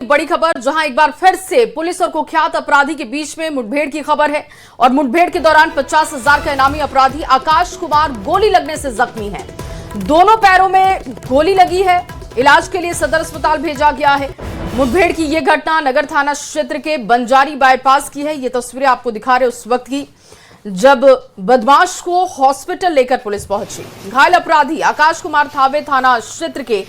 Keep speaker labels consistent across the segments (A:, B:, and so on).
A: बड़ी खबर, जहां एक बार फिर से पुलिस और कुख्यात अपराधी के बीच में मुठभेड़ की खबर है और मुठभेड़ के दौरान 50,000 का इनामी अपराधी आकाश कुमार गोली लगने से जख्मी है। दोनों पैरों में गोली लगी है, इलाज के लिए सदर अस्पताल भेजा गया है। मुठभेड़ की यह घटना नगर थाना क्षेत्र के बंजारी बाईपास की है। ये तस्वीरें आपको दिखा रहे उस वक्त की जब बदमाश को हॉस्पिटल लेकर पुलिस पहुंची। घायल अपराधी आकाश कुमार थावे थाना क्षेत्र के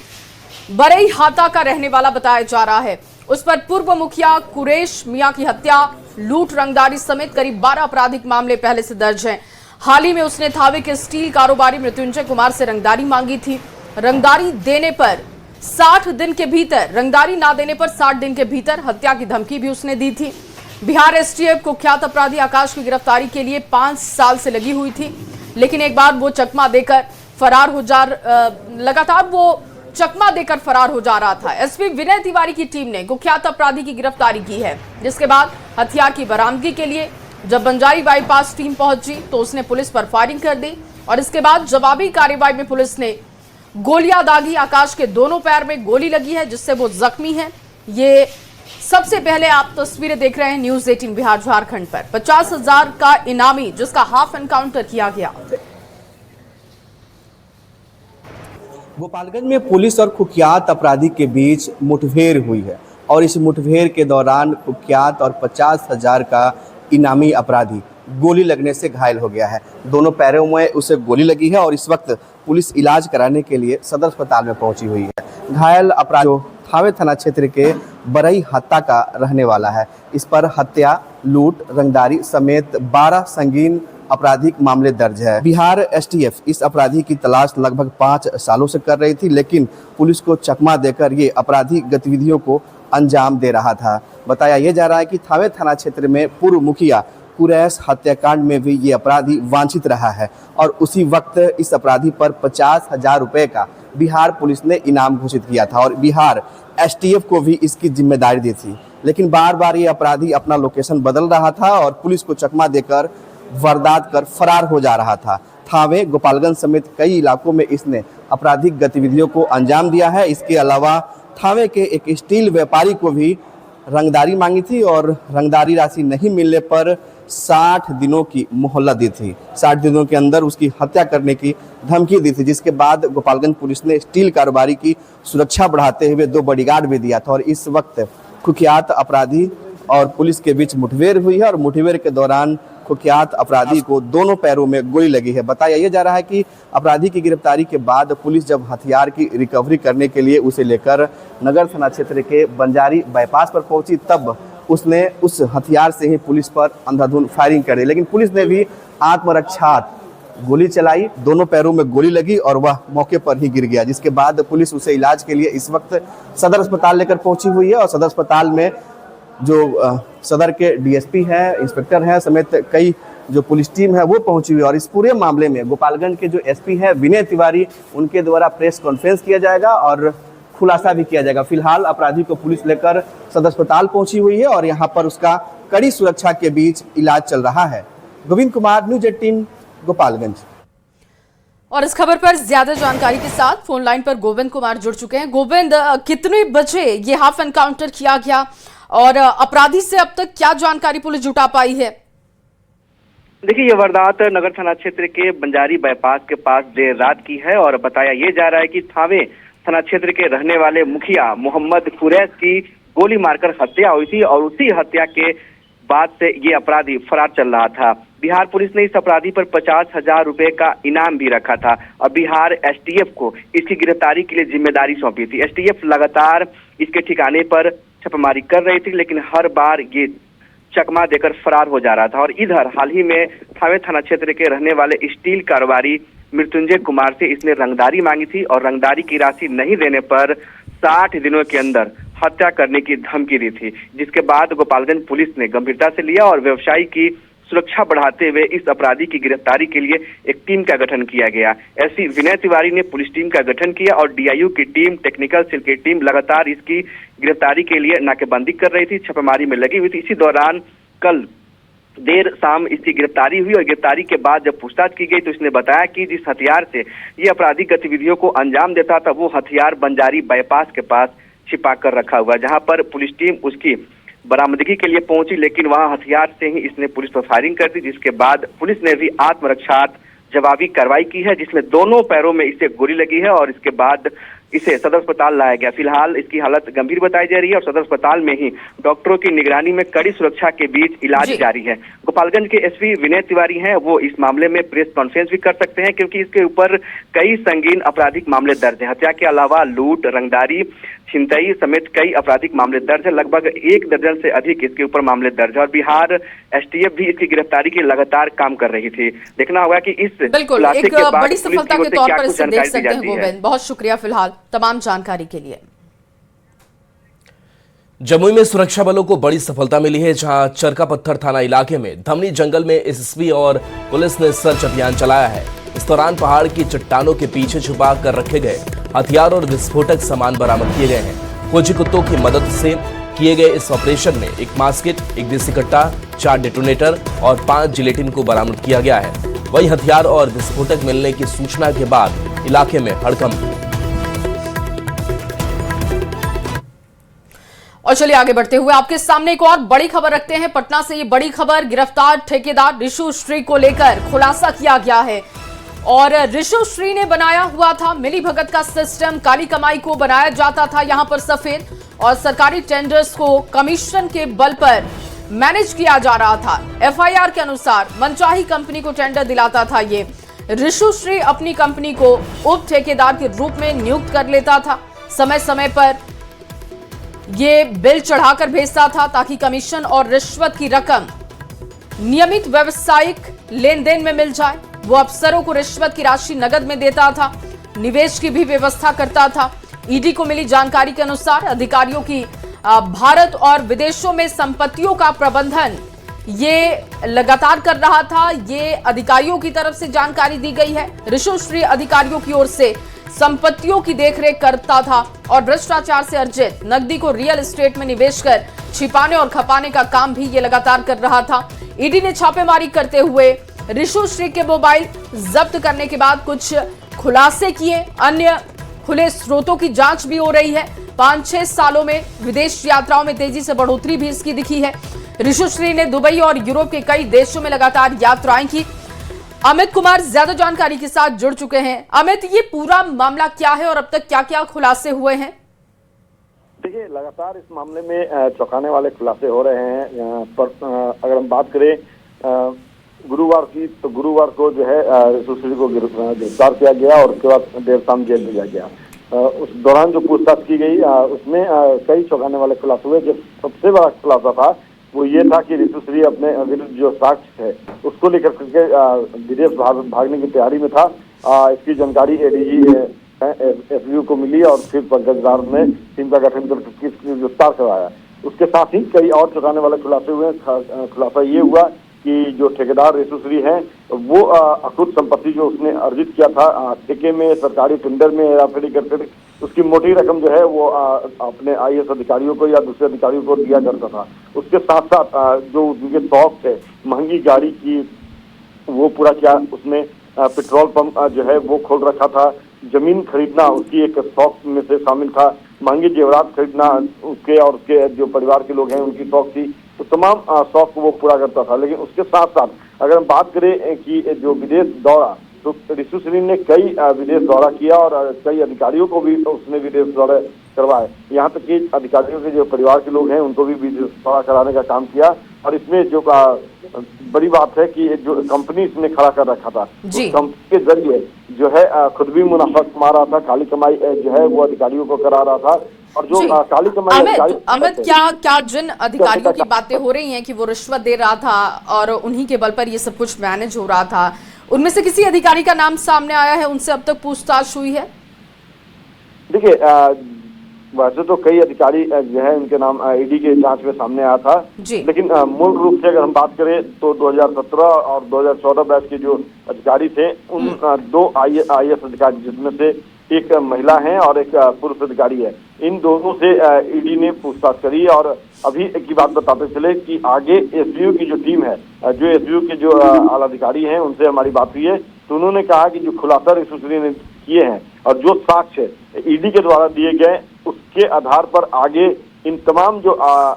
A: बरई हाता का रहने वाला बताया जा रहा है। उस पर पूर्व मुखिया कुरेश मियां की हत्या, लूट, रंगदारी समेत करीब 12 आपराधिक मामले पहले से दर्ज हैं। हाल ही में उसने थावे के स्टील कारोबारी मृत्युंजय कुमार से रंगदारी मांगी थी। रंगदारी देने पर 60 दिन के भीतर, रंगदारी ना देने पर 60 दिन के भीतर हत्या की धमकी भी उसने दी थी। बिहार एसटीएफ कुख्यात अपराधी आकाश की गिरफ्तारी के लिए 5 साल से लगी हुई थी, लेकिन एक बार वो चकमा देकर फरार हो जा लगातार वो चकमा देकर फरार हो जा रहा था। एसपी विनय तिवारी की टीम ने कुख्यात अपराधी की गिरफ्तारी की है, जिसके बाद हथियार की बरामदगी के लिए जब बंजारी बाईपास टीम पहुंची तो उसने पुलिस पर फायरिंग कर दी और इसके बाद जवाबी कार्रवाई में पुलिस ने गोलियां दागी। आकाश के दोनों पैर में गोली लगी है, जिससे वो जख्मी है। ये सबसे पहले आप तस्वीरें देख रहे हैं न्यूज 18 बिहार झारखंड पर। 50,000 का इनामी जिसका हाफ एनकाउंटर किया गया।
B: गोपालगंज में पुलिस और कुख्यात अपराधी के बीच मुठभेड़ हुई है और इस मुठभेड़ के दौरान कुख्यात और 50,000 का इनामी अपराधी गोली लगने से घायल हो गया है। दोनों पैरों में उसे गोली लगी है और इस वक्त पुलिस इलाज कराने के लिए सदर अस्पताल में पहुंची हुई है। घायल अपराधी थावे थाना क्षेत्र के बरई हत्ता का रहने वाला है। इस पर हत्या, लूट, रंगदारी समेत 12 संगीन आपराधिक मामले दर्ज है। बिहार एसटीएफ इस अपराधी की तलाश लगभग 5 सालों से कर रही थी, लेकिन पुलिस को चकमा देकर ये आपराधिक गतिविधियों को अंजाम दे रहा था। बताया यह जा रहा है कि थावे थाना क्षेत्र में पूर्व मुखिया कुरैश हत्याकांड में भी ये अपराधी वांछित रहा है और उसी वक्त इस अपराधी पर 50,000 रुपए का बिहार पुलिस ने इनाम घोषित किया था और बिहार एसटीएफ को भी इसकी जिम्मेदारी दी थी। लेकिन बार बार ये अपराधी अपना लोकेशन बदल रहा था और पुलिस को चकमा देकर वारदात कर फरार हो जा रहा था। थावे, गोपालगंज समेत कई इलाकों में इसने आपराधिक गतिविधियों को अंजाम दिया है। इसके अलावा थावे के एक स्टील व्यापारी को भी रंगदारी मांगी थी और रंगदारी राशि नहीं मिलने पर 60 दिनों की मोहलत दी थी। 60 दिनों के अंदर उसकी हत्या करने की धमकी दी थी, जिसके बाद गोपालगंज पुलिस ने स्टील कारोबारी की सुरक्षा बढ़ाते हुए 2 बॉडीगार्ड भी दिया था और इस वक्त कुख्यात अपराधी और पुलिस के बीच मुठभेड़ हुई है और मुठभेड़ के दौरान कुख्यात अपराधी को दोनों पैरों में गोली लगी है। बताया यह जा रहा है कि अपराधी की गिरफ्तारी के बाद पुलिस जब हथियार की रिकवरी करने के लिए उसे लेकर नगर थाना क्षेत्र के बंजारी बाईपास पर पहुंची, तब उसने उस हथियार से ही पुलिस पर अंधाधुंध फायरिंग कर दी। लेकिन पुलिस ने भी आत्मरक्षार्थ गोली चलाई, दोनों पैरों में गोली लगी और वह मौके पर ही गिर गया, जिसके बाद पुलिस उसे इलाज के लिए इस वक्त सदर अस्पताल लेकर पहुंची हुई है और सदर अस्पताल में जो सदर के डीएसपी हैं, इंस्पेक्टर हैं समेत कई जो पुलिस टीम है वो पहुंची हुई है और इस पूरे मामले में गोपालगंज के जो एसपी हैं विनय तिवारी, उनके द्वारा प्रेस कॉन्फ्रेंस किया जाएगा और खुलासा भी किया जाएगा। फिलहाल अपराधी को पुलिस लेकर सदर अस्पताल पहुंची हुई है और यहाँ पर उसका कड़ी सुरक्षा के बीच इलाज चल रहा है। गोविंद कुमार, न्यूज 18 गोपालगंज।
A: और इस खबर पर ज्यादा जानकारी के साथ फोन लाइन पर गोविंद कुमार जुड़ चुके हैं। गोविंद, कितने बजे ये हाफ एनकाउंटर किया गया और अपराधी से अब तक क्या जानकारी पुलिस जुटा पाई है?
C: देखिए, ये वारदात नगर थाना क्षेत्र के बंजारी बाईपास के पास देर रात की है और बताया ये जा रहा है कि थावे थाना क्षेत्र के रहने वाले मुखिया मोहम्मद कुरैश की गोली मारकर हत्या हुई थी और उसी हत्या के बाद से ये अपराधी फरार चल रहा था। बिहार पुलिस ने इस अपराधी पर 50,000 रुपए का इनाम भी रखा था और बिहार एसटीएफ को इसकी गिरफ्तारी के लिए जिम्मेदारी सौंपी थी। एसटीएफ लगातार इसके ठिकाने पर छापेमारी कर रही थी, लेकिन हर बार ये चकमा देकर फरार हो जा रहा था। और इधर हाल ही में थावे थाना क्षेत्र के रहने वाले स्टील कारोबारी मृत्युंजय कुमार से इसने रंगदारी मांगी थी और रंगदारी की राशि नहीं देने पर 60 दिनों के अंदर हत्या करने की धमकी दी थी, जिसके बाद गोपालगंज पुलिस ने गंभीरता से लिया और व्यवसायी की सुरक्षा बढ़ाते हुए इस अपराधी की गिरफ्तारी के लिए एक टीम का गठन किया गया। एसपी विनय तिवारी ने पुलिस टीम का गठन किया और डीआईयू की टीम, टेक्निकल सेल की टीम लगातार इसकी गिरफ्तारी के लिए नाकेबंदी कर रही थी, छापेमारी में लगी हुई थी। इसी दौरान कल देर शाम इसकी गिरफ्तारी हुई और गिरफ्तारी के बाद जब पूछताछ की गई तो इसने बताया कि जिस हथियार से ये आपराधिक गतिविधियों को अंजाम देता था वो हथियार बंजारी बाईपास के पास छिपा कर रखा हुआ, जहां पर पुलिस टीम उसकी बरामदगी के लिए पहुंची, लेकिन वहां हथियार से ही इसने पुलिस पर फायरिंग कर दी, जिसके बाद पुलिस ने भी आत्मरक्षार्थ जवाबी कार्रवाई की है, जिसमें दोनों पैरों में इसे गोली लगी है और इसके बाद इसे सदर अस्पताल लाया गया। फिलहाल इसकी हालत गंभीर बताई जा रही है और सदर अस्पताल में ही डॉक्टरों की निगरानी में कड़ी सुरक्षा के बीच इलाज जारी है। गोपालगंज के एसपी विनय तिवारी हैं, वो इस मामले में प्रेस कॉन्फ्रेंस भी कर सकते हैं, क्योंकि इसके ऊपर कई संगीन आपराधिक मामले दर्ज हैं। हत्या के अलावा लूट, रंगदारी, छिनतई समेत कई आपराधिक मामले दर्ज है। लगभग 1 दर्जन से अधिक इसके ऊपर मामले दर्ज है और बिहार एसटीएफ भी इसकी गिरफ्तारी के लगातार काम कर रही थी। देखना होगा कि इस
A: बिल्कुल एक बड़ी सफलता के तौर पर इसे देख सकते हैं। गोविंद, बहुत शुक्रिया फिलहाल तमाम जानकारी के लिए।
D: जमुई में सुरक्षा बलों को बड़ी सफलता मिली है, जहां चरका पत्थर थाना इलाके में धमनी जंगल में एसएसबी और पुलिस ने सर्च अभियान चलाया है। इस दौरान पहाड़ की चट्टानों के पीछे छुपा कर रखे गए हथियार और विस्फोटक सामान बरामद किए गए हैं। खोजी कुत्तों की मदद से किए गए इस ऑपरेशन में एक मास्किट, एक देसी कट्टा, 4 डेटोनेटर और 5 जिलेटिन को बरामद किया गया है। वही हथियार और विस्फोटक मिलने की सूचना के बाद इलाके में हड़कंप।
A: और चलिए आगे बढ़ते हुए आपके सामने एक और बड़ी खबर रखते हैं। पटना से ये बड़ी खबर, गिरफ्तार ठेकेदार ऋषु श्री को लेकर खुलासा किया गया है। और ऋषु श्री ने बनाया हुआ था मिली भगत का सिस्टम, काली कमाई को बनाया जाता था यहां पर सफेद, और सरकारी टेंडर्स को कमीशन के बल पर मैनेज किया जा रहा था। एफआईआर के अनुसार मनचाही कंपनी को टेंडर दिलाता था ये। ऋषु श्री अपनी कंपनी को उप ठेकेदार के रूप में नियुक्त कर लेता था। समय समय पर ये बिल चढ़ाकर भेजता था ताकि कमीशन और रिश्वत की रकम नियमित व्यावसायिक लेन देन में मिल जाए। वो अफसरों को रिश्वत की राशि नकद में देता था, निवेश की भी व्यवस्था करता था। ईडी को मिली जानकारी के अनुसार अधिकारियों की भारत और विदेशों में संपत्तियों का प्रबंधन ये लगातार कर रहा था। ये अधिकारियों की तरफ से जानकारी दी गई है। ऋषु श्री अधिकारियों की ओर से संपत्तियों की देखरेख करता था और भ्रष्टाचार से अर्जित नकदी को रियल एस्टेट में निवेश कर छिपाने और खपाने का काम भी ये लगातार कर रहा था। ईडी ने छापेमारी करते हुए ऋषु श्री के मोबाइल जब्त करने के बाद कुछ खुलासे किए। अन्य खुले स्रोतों की जांच भी हो रही है। 5-6 सालों में विदेश यात्राओं में तेजी से बढ़ोतरी भी इसकी दिखी है। ऋषु श्री ने दुबई और यूरोप के कई देशों में लगातार यात्राएं की। अमित कुमार ज्यादा जानकारी के साथ जुड़ चुके हैं। अमित, ये पूरा मामला क्या है और अब तक क्या क्या खुलासे हुए हैं?
E: देखिए, लगातार इस मामले में चौंकाने वाले खुलासे हो रहे हैं। पर अगर हम बात करें गुरुवार की, तो गुरुवार को जो है ऋषु श्री को गिरफ्तार किया गया और उसके बाद देर शाम जेल भेजा गया। उस दौरान जो पूछताछ की गई उसमें कई चौंकाने वाले खुलासे हुए। जो सबसे बड़ा खुलासा था वो ये था कि ऋषु श्री अपने विरुद्ध जो साक्ष्य है उसको लेकर के विदेश भागने की तैयारी में था। इसकी जानकारी एडीजी एसयू को मिली और फिर पंकज राव ने टीम का गठन करके गिरफ्तार करवाया। उसके साथ ही कई और चौंकाने वाले खुलासे हुए। खुलासा ये हुआ कि जो ठेकेदार ऋषु श्री है वो अकुत संपत्ति जो उसने अर्जित किया था ठेके में, सरकारी टेंडर में हेराफेरी करते थे, उसकी मोटी रकम जो है वो अपने आईएएस अधिकारियों को या दूसरे अधिकारियों को दिया करता था। उसके साथ साथ जो उनके शौक है महंगी गाड़ी की, वो पूरा किया उसने। पेट्रोल पंप जो है वो खोल रखा था। जमीन खरीदना उसकी एक शौक में से शामिल था। महंगे जेवरात खरीदना उसके और उसके जो परिवार के लोग हैं उनकी शौक थी। तो तमाम शौक को वो पूरा करता था। लेकिन उसके साथ साथ अगर हम बात करें कि जो विदेश दौरा, तो ऋषु श्री ने कई विदेश दौरा किया और कई अधिकारियों को भी उसने विदेश दौरे करवाए। यहाँ तक कि अधिकारियों के जो परिवार के लोग हैं उनको भी विदेश दौरा कराने का काम किया। और इसमें जो बड़ी बात है कि जो कंपनी इसने खड़ा कर रखा था, उस कंपनी के जरिए जो है खुद भी मुनाफा कमा रहा था, काली कमाई जो है वो अधिकारियों को करा रहा था। और जो काली कमाई
A: अमित क्या जिन अधिकारियों की बातें हो रही हैं कि वो रिश्वत दे रहा था और उन्हीं के बल पर ये सब कुछ मैनेज हो रहा था, उनमें से किसी अधिकारी का नाम सामने आया है? उनसे अब तक पूछताछ हुई है?
E: देखिए, वैसे तो कई अधिकारी जो है उनके नाम ईडी के जांच में सामने आया था। लेकिन मूल रूप से अगर हम बात करें तो 2017 और 2014 बैच के जो अधिकारी थे उन 2 आईएएस अधिकारी, जिसमें से एक महिला है और एक पुरुष अधिकारी है, इन दोनों से ईडी ने पूछताछ करी। और अभी की बात बताते चले कि आगे एसयू की जो टीम है, जो एसयू के जो आला अधिकारी हैं, उनसे हमारी बात हुई है तो उन्होंने कहा कि जो खुलासा ऋषु श्री ने किए हैं और जो साक्ष्य ईडी के द्वारा दिए गए, उस के आधार पर आगे इन तमाम जो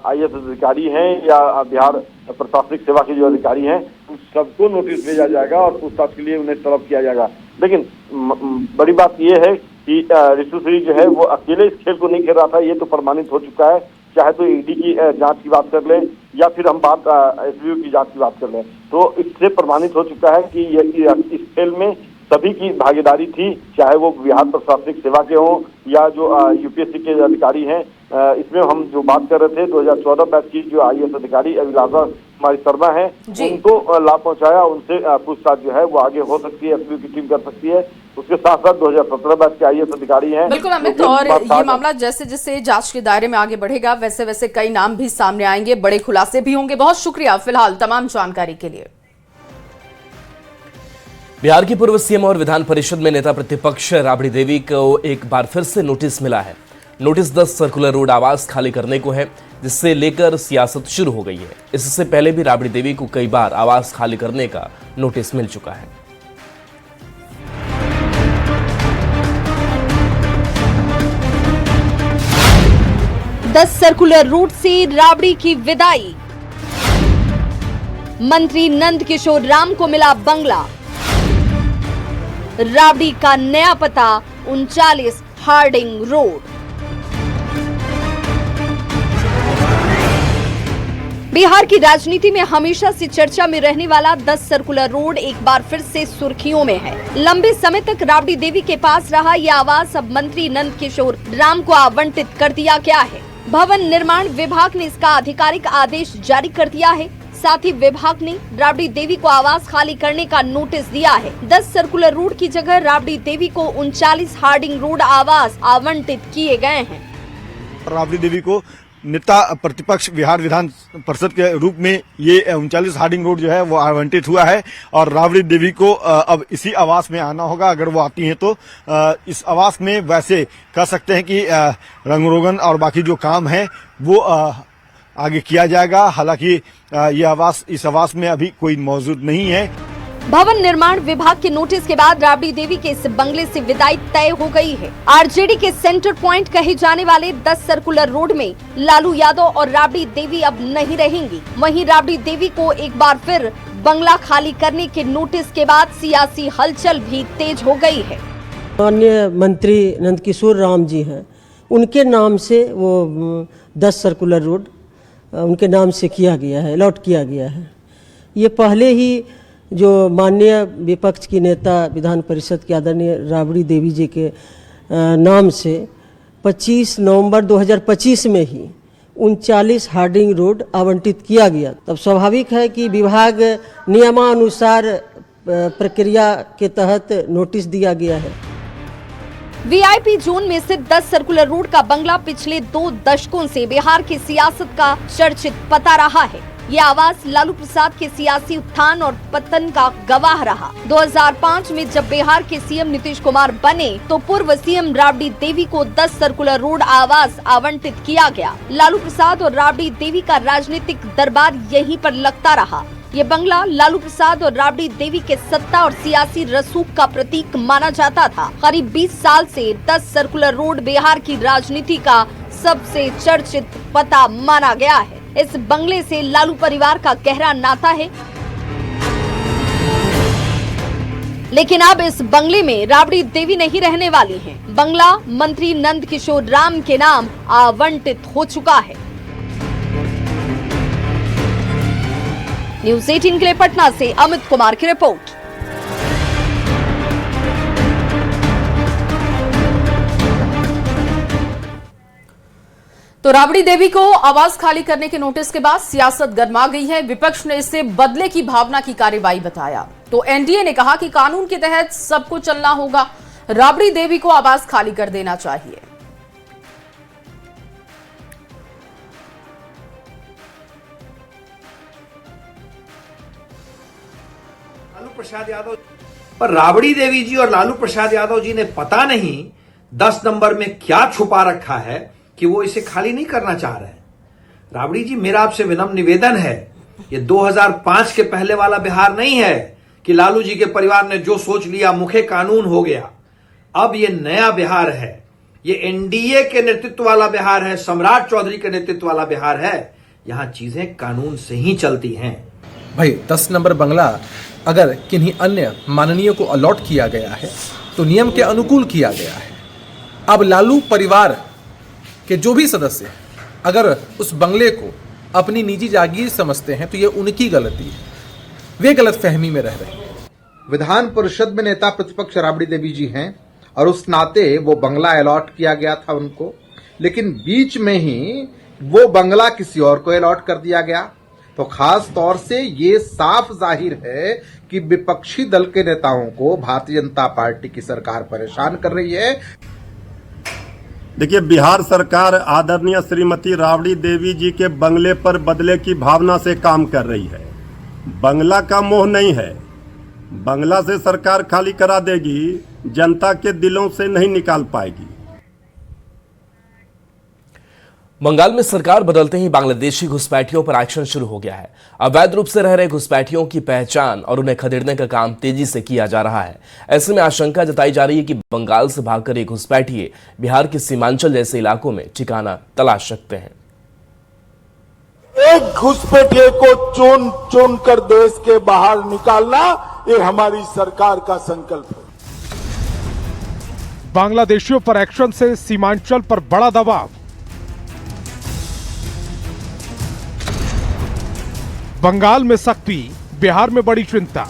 E: IAS अधिकारी हैं या बिहार प्रशासनिक सेवा के जो अधिकारी हैं उन सबको नोटिस भेजा जाएगा और पूछताछ के लिए उन्हें तलब किया जाएगा। लेकिन बड़ी बात यह है कि ऋतु श्री जो है वो अकेले इस खेल को नहीं खेल रहा था, ये तो प्रमाणित हो चुका है। चाहे तो ईडी की जांच की बात कर लें या फिर हम बात SBU की जांच की बात कर लें, तो इससे प्रमाणित हो चुका है कि इस खेल में सभी की भागीदारी थी, चाहे वो बिहार प्रशासनिक सेवा के हों या जो UPSC के अधिकारी हैं। इसमें हम जो बात कर रहे थे 2014 बैच की जो IAS अधिकारी अभिलाषा कुमारी शर्मा है, उनको लाभ पहुंचाया, उनसे पूछताछ जो है वो आगे हो सकती है, SBU की टीम कर सकती है। उसके साथ साथ 2017 बैच के IAS अधिकारी हैं।
A: बिल्कुल अमित, और ये मामला जैसे जैसे जांच के दायरे में आगे बढ़ेगा वैसे वैसे कई नाम भी सामने आएंगे, बड़े खुलासे भी होंगे। बहुत शुक्रिया फिलहाल तमाम जानकारी के लिए।
D: बिहार की पूर्व CM और विधान परिषद में नेता प्रतिपक्ष राबड़ी देवी को एक बार फिर से नोटिस मिला है। नोटिस 10 सर्कुलर रोड आवास खाली करने को है, जिससे लेकर सियासत शुरू हो गई है। इससे पहले भी राबड़ी देवी को कई बार आवास खाली करने का नोटिस मिल चुका है।
F: दस सर्कुलर रूट से राबड़ी की विदाई, मंत्री नंद किशोर राम को मिला बंगला। राबड़ी का नया पता 39 हार्डिंग रोड। बिहार की राजनीति में हमेशा से चर्चा में रहने वाला 10 सर्कुलर रोड एक बार फिर से सुर्खियों में है। लंबे समय तक राबड़ी देवी के पास रहा यह आवास अब मंत्री नंद किशोर राम को आवंटित कर दिया गया है। भवन निर्माण विभाग ने इसका आधिकारिक आदेश जारी कर दिया है। साथ ही विभाग ने राबड़ी देवी को आवास खाली करने का नोटिस दिया है। 10 सर्कुलर रोड की जगह राबड़ी देवी को 39 हार्डिंग रोड आवास आवंटित किए गए हैं।
G: राबड़ी देवी को नेता प्रतिपक्ष बिहार विधान परिषद के रूप में ये 39 हार्डिंग रोड जो है वो आवंटित हुआ है और राबड़ी देवी को अब इसी आवास में आना होगा। अगर वो आती हैं तो इस आवास में वैसे कह सकते हैं कि रंग रोगन और बाकी जो काम है वो आगे किया जाएगा। हालांकि इस आवास में अभी कोई मौजूद नहीं है।
F: भवन निर्माण विभाग के नोटिस के बाद राबड़ी देवी के इस बंगले से विदाई तय हो गई है। आरजेडी के सेंटर पॉइंट कहे जाने वाले 10 सर्कुलर रोड में लालू यादव और राबड़ी देवी अब नहीं रहेंगी। वहीं राबड़ी देवी को एक बार फिर बंगला खाली करने के नोटिस के बाद सियासी हलचल भी तेज हो गई है।
H: माननीय मंत्री नंदकिशोर राम जी हैं, उनके नाम से वो 10 सर्कुलर रोड उनके नाम से किया गया है, अलॉट किया गया है। ये पहले ही जो माननीय विपक्ष की नेता विधान परिषद के आदरणीय राबड़ी देवी जी के नाम से 25 नवंबर 2025 में ही 39 हार्डिंग रोड आवंटित किया गया। तब स्वाभाविक है कि विभाग नियमानुसार प्रक्रिया के तहत नोटिस दिया गया है।
F: VIP जोन में स्थित 10 सर्कुलर रोड का बंगला पिछले 2 दशकों से बिहार की सियासत का चर्चित पता रहा है। ये आवास लालू प्रसाद के सियासी उत्थान और पतन का गवाह रहा। 2005 में जब बिहार के CM नीतीश कुमार बने तो पूर्व CM राबड़ी देवी को 10 सर्कुलर रोड आवास आवंटित किया गया। लालू प्रसाद और राबड़ी देवी का राजनीतिक दरबार यहीं पर लगता रहा। ये बंगला लालू प्रसाद और राबड़ी देवी के सत्ता और सियासी रसूख का प्रतीक माना जाता था। करीब 20 साल से 10 सर्कुलर रोड बिहार की राजनीति का सबसे चर्चित पता माना गया है। इस बंगले से लालू परिवार का गहरा नाता है, लेकिन अब इस बंगले में राबड़ी देवी नहीं रहने वाली हैं। बंगला मंत्री नंद किशोर राम के नाम आवंटित हो चुका है। न्यूज़ 18 के लिए पटना से अमित कुमार की रिपोर्ट।
A: तो राबड़ी देवी को आवास खाली करने के नोटिस के बाद सियासत गर्मा गई है। विपक्ष ने इसे बदले की भावना की कार्रवाई बताया तो NDA ने कहा कि कानून के तहत सबको चलना होगा, राबड़ी देवी को आवास खाली कर देना चाहिए।
I: लालू प्रसाद यादव पर राबड़ी देवी जी और लालू प्रसाद यादव जी ने पता नहीं 10 नंबर में क्या छुपा रखा है कि वो इसे खाली नहीं करना चाह रहे हैं। राबड़ी जी, मेरा आपसे विनम्र निवेदन है, ये 2005 के पहले वाला बिहार नहीं है कि लालू जी के परिवार ने जो सोच लिया मुखे कानून हो गया। अब ये नया बिहार है ये एनडीए के नेतृत्व वाला बिहार है, सम्राट चौधरी के नेतृत्व वाला बिहार है। यहां चीजें कानून से ही चलती हैं।
J: भाई 10 नंबर बंगला अगर किन्हीं अन्य माननीय को अलॉट किया गया है तो नियम के अनुकूल किया गया है। अब लालू परिवार के जो भी सदस्य अगर उस बंगले को अपनी निजी जागीर समझते हैं तो ये उनकी गलती है, वे गलत फहमी में रह रहे हैं।
K: विधान परिषद में नेता प्रतिपक्ष राबड़ी देवी जी हैं और उस नाते वो बंगला अलॉट किया गया था उनको, लेकिन बीच में ही वो बंगला किसी और को अलॉट कर दिया गया। तो खास तौर से ये साफ जाहिर है कि विपक्षी दल के नेताओं को भारतीय जनता पार्टी की सरकार परेशान कर रही है।
L: देखिए, बिहार सरकार आदरणीय श्रीमती राबड़ी देवी जी के बंगले पर बदले की भावना से काम कर रही है। बंगला का मोह नहीं है, बंगला से सरकार खाली करा देगी, जनता के दिलों से नहीं निकाल पाएगी।
D: बंगाल में सरकार बदलते ही बांग्लादेशी घुसपैठियों पर एक्शन शुरू हो गया है। अवैध रूप से रह रहे घुसपैठियों की पहचान और उन्हें खदेड़ने का काम तेजी से किया जा रहा है। ऐसे में आशंका जताई जा रही है कि बंगाल से भागकर ये घुसपैठिए बिहार के सीमांचल जैसे इलाकों में ठिकाना तलाश सकते हैं।
M: एक घुसपैठिए को चुन चुन कर देश के बाहर निकालना, ये हमारी सरकार का संकल्प है।
N: बांग्लादेशियों पर एक्शन से सीमांचल पर बड़ा दबाव। बंगाल में सख्ती, बिहार में बड़ी चिंता।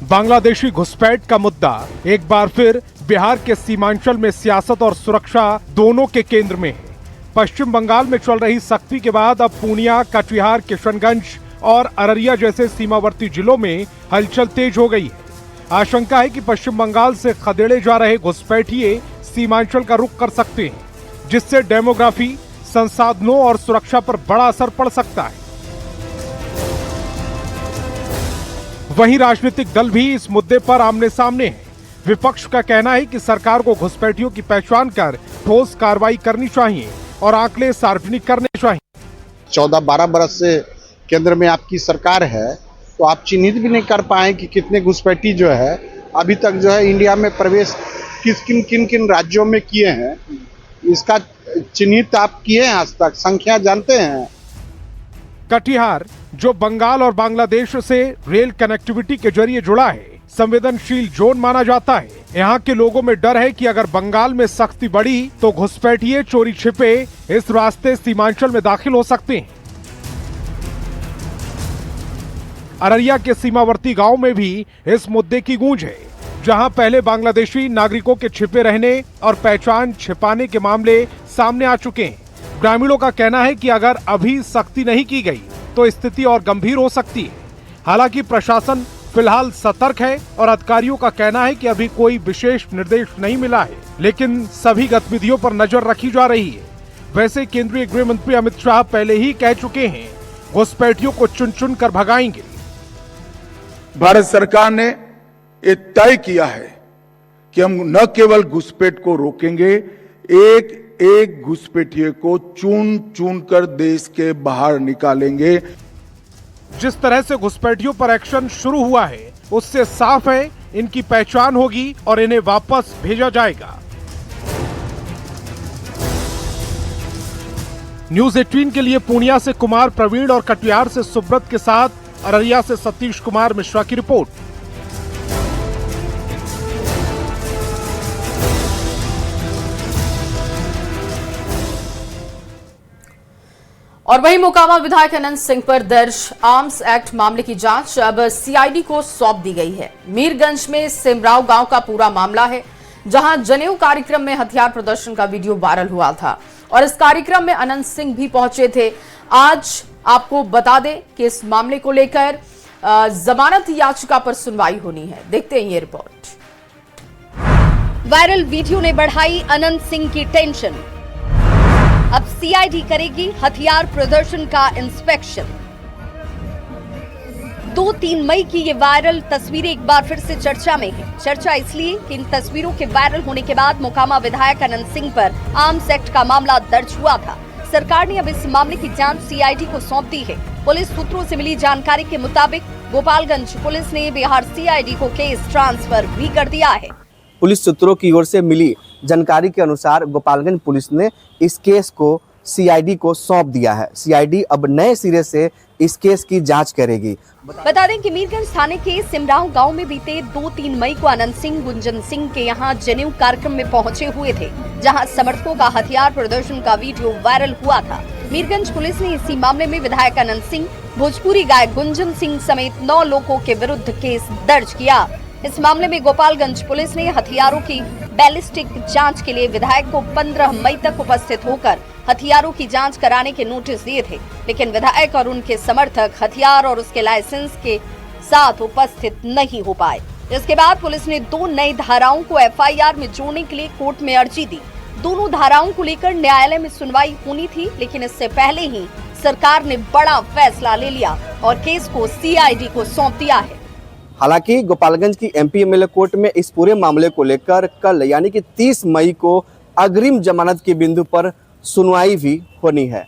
N: बांग्लादेशी घुसपैठ का मुद्दा एक बार फिर बिहार के सीमांचल में सियासत और सुरक्षा दोनों के केंद्र में है। पश्चिम बंगाल में चल रही सख्ती के बाद अब पूर्णिया, कटिहार, किशनगंज और अररिया जैसे सीमावर्ती जिलों में हलचल तेज हो गई है। आशंका है कि पश्चिम बंगाल से खदेड़े जा रहे घुसपैठिए सीमांचल का रुख कर सकते हैं, जिससे डेमोग्राफी, संसाधनों और सुरक्षा पर बड़ा असर पड़ सकता है। वहीं राजनीतिक दल भी इस मुद्दे पर आमने सामने हैं। विपक्ष का कहना है कि सरकार को घुसपैठियों की पहचान कर ठोस कार्रवाई करनी चाहिए और आंकड़े सार्वजनिक करने चाहिए।
O: 14-12 बरस से केंद्र में आपकी सरकार है, तो आप चिन्हित भी नहीं कर पाए कि कितने घुसपैठी जो है अभी तक जो है इंडिया में प्रवेश किन किन राज्यों में किए हैं, इसका चिन्हित आप किए हैं? आज तक संख्या जानते हैं?
N: कटिहार, जो बंगाल और बांग्लादेश से रेल कनेक्टिविटी के जरिए जुड़ा है, संवेदनशील जोन माना जाता है। यहाँ के लोगों में डर है कि अगर बंगाल में सख्ती बढ़ी तो घुसपैठिए चोरी छिपे इस रास्ते सीमांचल में दाखिल हो सकते हैं। अररिया के सीमावर्ती गांव में भी इस मुद्दे की गूंज है, जहां पहले बांग्लादेशी नागरिकों के छिपे रहने और पहचान छिपाने के मामले सामने आ चुके हैं। ग्रामीणों का कहना है कि अगर अभी सख्ती नहीं की गई तो स्थिति और गंभीर हो सकती है। हालांकि प्रशासन फिलहाल सतर्क है और अधिकारियों का कहना है कि अभी कोई विशेष निर्देश नहीं मिला है, लेकिन सभी गतिविधियों पर नजर रखी जा रही है। वैसे केंद्रीय गृह मंत्री अमित शाह पहले ही कह चुके हैं, घुसपैठियों को चुन चुन कर भगाएंगे।
M: भारत सरकार ने ये तय किया है कि हम न केवल घुसपैठ को रोकेंगे, एक एक घुसपैठिए को चुन चुन कर देश के बाहर निकालेंगे।
N: जिस तरह से घुसपैठियों पर एक्शन शुरू हुआ है, उससे साफ है इनकी पहचान होगी और इन्हें वापस भेजा जाएगा। न्यूज 18 के लिए पूर्णिया से कुमार प्रवीण और कटिहार से सुब्रत के साथ अररिया से सतीश कुमार मिश्रा की रिपोर्ट।
A: और वहीं मोकामा विधायक अनंत सिंह पर दर्ज आर्म्स एक्ट मामले की जांच अब सीआईडी को सौंप दी गई है। मीरगंज में सिमराव गांव का पूरा मामला है, जहां जनेऊ कार्यक्रम में हथियार प्रदर्शन का वीडियो वायरल हुआ था और इस कार्यक्रम में अनंत सिंह भी पहुंचे थे। आज आपको बता दें कि इस मामले को लेकर जमानत याचिका पर सुनवाई होनी है। देखते हैं ये रिपोर्ट।
F: वायरल वीडियो ने बढ़ाई अनंत सिंह की टेंशन। अब सीआईडी करेगी हथियार प्रदर्शन का इंस्पेक्शन। 2-3 मई की ये वायरल तस्वीरें एक बार फिर से चर्चा में है। चर्चा इसलिए कि इन तस्वीरों के वायरल होने के बाद मोकामा विधायक अनंत सिंह पर आर्म्स एक्ट का मामला दर्ज हुआ था। सरकार ने अब इस मामले की जांच सीआईडी को सौंप दी है। पुलिस सूत्रों से मिली जानकारी के मुताबिक गोपालगंज पुलिस ने बिहार सीआईडी को केस ट्रांसफर भी कर दिया है।
B: पुलिस सूत्रों की ओर से मिली जानकारी के अनुसार गोपालगंज पुलिस ने इस केस को सीआईडी को सौंप दिया है। सीआईडी अब नए सिरे से इस केस की जांच करेगी।
F: बता दें कि मीरगंज थाने के सिमराव गांव में बीते 2-3 मई को आनंद सिंह गुंजन सिंह के यहां जनेऊ कार्यक्रम में पहुंचे हुए थे, जहां समर्थकों का हथियार प्रदर्शन का वीडियो वायरल हुआ था। मीरगंज पुलिस ने इसी मामले में विधायक आनंद सिंह, भोजपुरी गायक गुंजन सिंह समेत 9 लोगों के विरुद्ध केस दर्ज किया। इस मामले में गोपालगंज पुलिस ने हथियारों की बैलिस्टिक जांच के लिए विधायक को 15 मई तक उपस्थित होकर हथियारों की जांच कराने के नोटिस दिए थे, लेकिन विधायक और उनके समर्थक हथियार और उसके लाइसेंस के साथ उपस्थित नहीं हो पाए। इसके बाद पुलिस ने 2 नई धाराओं को एफआईआर में जोड़ने के लिए कोर्ट में अर्जी दी। दोनों धाराओं को लेकर न्यायालय में सुनवाई होनी थी, लेकिन इससे पहले ही सरकार ने बड़ा फैसला ले लिया और केस को सीआईडी को सौंप दिया है।
B: हालांकि गोपालगंज की एमपी एमएलए कोर्ट में इस पूरे मामले को लेकर कल यानी कि 30 मई को अग्रिम जमानत के बिंदु पर सुनवाई भी होनी है।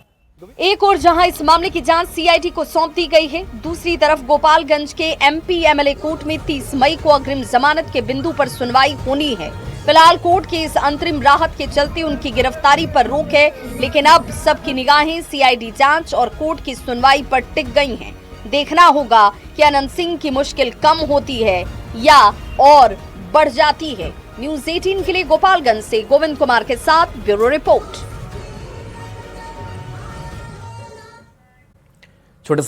F: एक और जहां इस मामले की जांच सीआईडी को सौंप दी गई है, दूसरी तरफ गोपालगंज के एमपी एमएलए कोर्ट में 30 मई को अग्रिम जमानत के बिंदु पर सुनवाई होनी है। फिलहाल कोर्ट के इस अंतरिम राहत के चलते उनकी गिरफ्तारी पर रोक है, लेकिन अब सबकी निगाहें सीआईडी जांच और कोर्ट की सुनवाई पर टिक गई हैं। देखना होगा कि आनंद सिंह की मुश्किल कम होती है या और बढ़ जाती है। न्यूज़ 18 के लिए गोपालगंज से गोविंद कुमार के साथ ब्यूरो रिपोर्ट।
D: छोटे